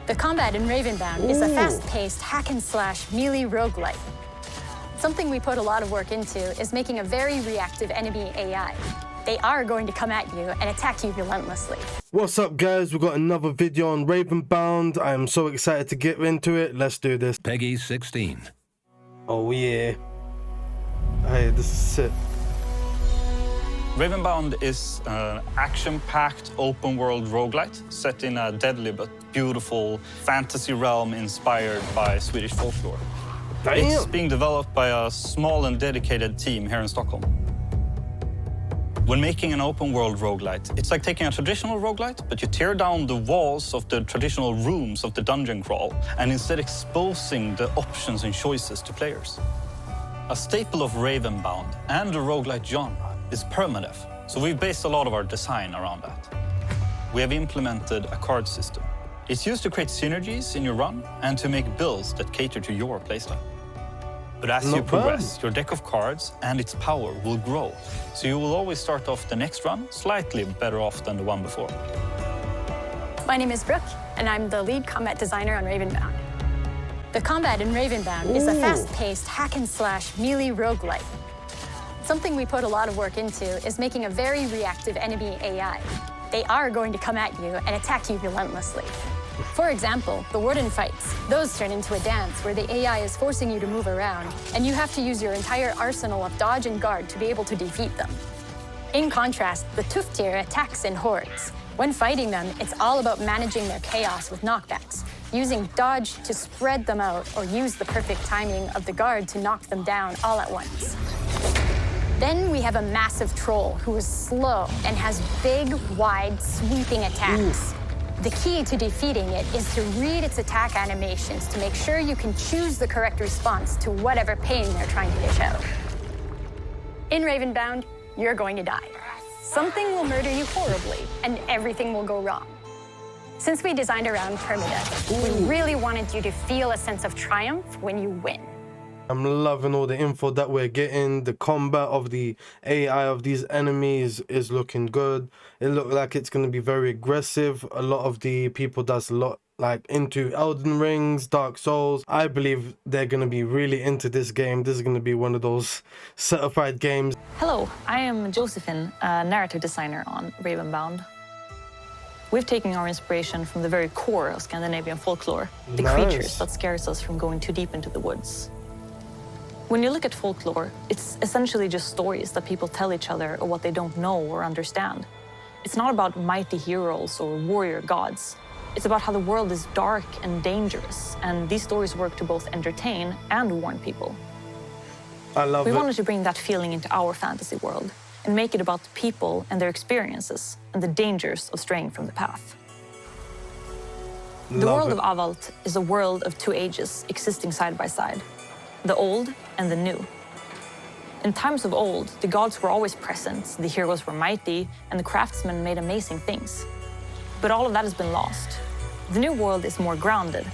The combat in Ravenbound is a fast-paced hack-and-slash melee roguelite. Something we put a lot of work into is making a very reactive enemy AI. They are going to come at you and attack you relentlessly. What's up, guys? We've got another video on Ravenbound. I am so excited to get into it. Let's do this. Peggy 16. Oh yeah. Hey, this is sick. Ravenbound is an action-packed open-world roguelite set in a deadly but beautiful fantasy realm inspired by Swedish folklore. Damn. It's being developed by a small and dedicated team here in Stockholm. When making an open-world roguelite, it's like taking a traditional roguelite, but you tear down the walls of the traditional rooms of the dungeon crawl and instead exposing the options and choices to players. A staple of Ravenbound and the roguelite genre is permadeath, so we've based a lot of our design around that. We have implemented a card system. It's used to create synergies in your run and to make builds that cater to your playstyle. But as you progress, your deck of cards and its power will grow, so you will always start off the next run slightly better off than the one before. My name is Brooke, and I'm the lead combat designer on Ravenbound. The combat in Ravenbound is a fast-paced hack-and-slash melee roguelite. Something we put a lot of work into is making a very reactive enemy AI. They are going to come at you and attack you relentlessly. For example, the warden fights. Those turn into a dance where the AI is forcing you to move around, and you have to use your entire arsenal of dodge and guard to be able to defeat them. In contrast, the Tuftir attacks in hordes. When fighting them, it's all about managing their chaos with knockbacks, using dodge to spread them out or use the perfect timing of the guard to knock them down all at once. Then we have a massive troll who is slow and has big, wide, sweeping attacks. The key to defeating it is to read its attack animations to make sure you can choose the correct response to whatever pain they're trying to dish out. In Ravenbound, you're going to die. Something will murder you horribly, and everything will go wrong. Since we designed around permadeath, we really wanted you to feel a sense of triumph when you win. I'm loving all the info that we're getting. The combat of the AI of these enemies is looking good. It looks like it's going to be very aggressive. A lot of the people that's a lot like into Elden Rings, Dark Souls, I believe they're going to be really into this game. This is going to be one of those certified games. Hello, I am Josephine, a narrative designer on Ravenbound. We've taken our inspiration from the very core of Scandinavian folklore, the creatures that scares us from going too deep into the woods. When you look at folklore, it's essentially just stories that people tell each other of what they don't know or understand. It's not about mighty heroes or warrior gods. It's about how the world is dark and dangerous, and these stories work to both entertain and warn people. I love it. We wanted to bring that feeling into our fantasy world and make it about the people and their experiences and the dangers of straying from the path. The world of Avalt is a world of two ages existing side by side. The old and the new. In times of old, the gods were always present, the heroes were mighty, and the craftsmen made amazing things. But all of that has been lost. The new world is more grounded.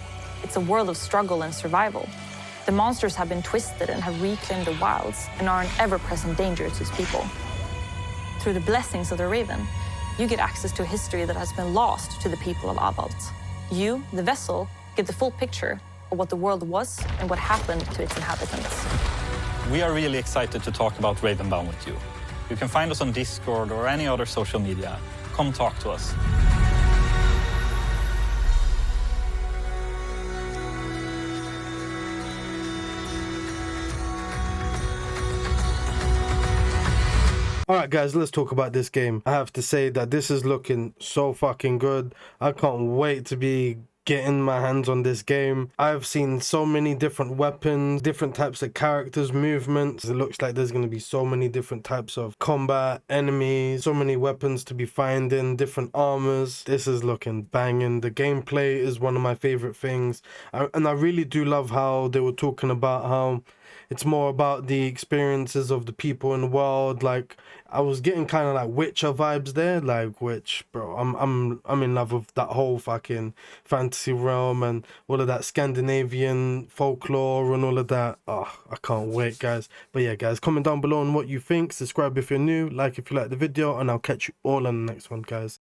It's a world of struggle and survival. The monsters have been twisted and have reclaimed the wilds and are an ever-present danger to its people. Through the blessings of the Raven, you get access to a history that has been lost to the people of Avalt. You, the vessel, get the full picture of what the world was and what happened to its inhabitants. We are really excited to talk about Ravenbound with you. You can find us on Discord or any other social media. Come talk to us. Alright guys, let's talk about this game. I have to say that this is looking so fucking good. I can't wait to be getting my hands on this game. I've seen so many different weapons, different types of characters, movements. It looks like there's going to be so many different types of combat, enemies, so many weapons to be finding, different armors. This is looking banging. The gameplay is one of my favorite things. And I really do love how they were talking about how it's more about the experiences of the people in the world. Like, I was getting kind of like Witcher vibes there, like, which, bro, I'm in love with that whole fucking fantasy realm and all of that Scandinavian folklore and all of that. Oh, I can't wait, guys. But yeah, guys, comment down below on what you think. Subscribe if you're new, like if you like the video, and I'll catch you all on the next one, guys.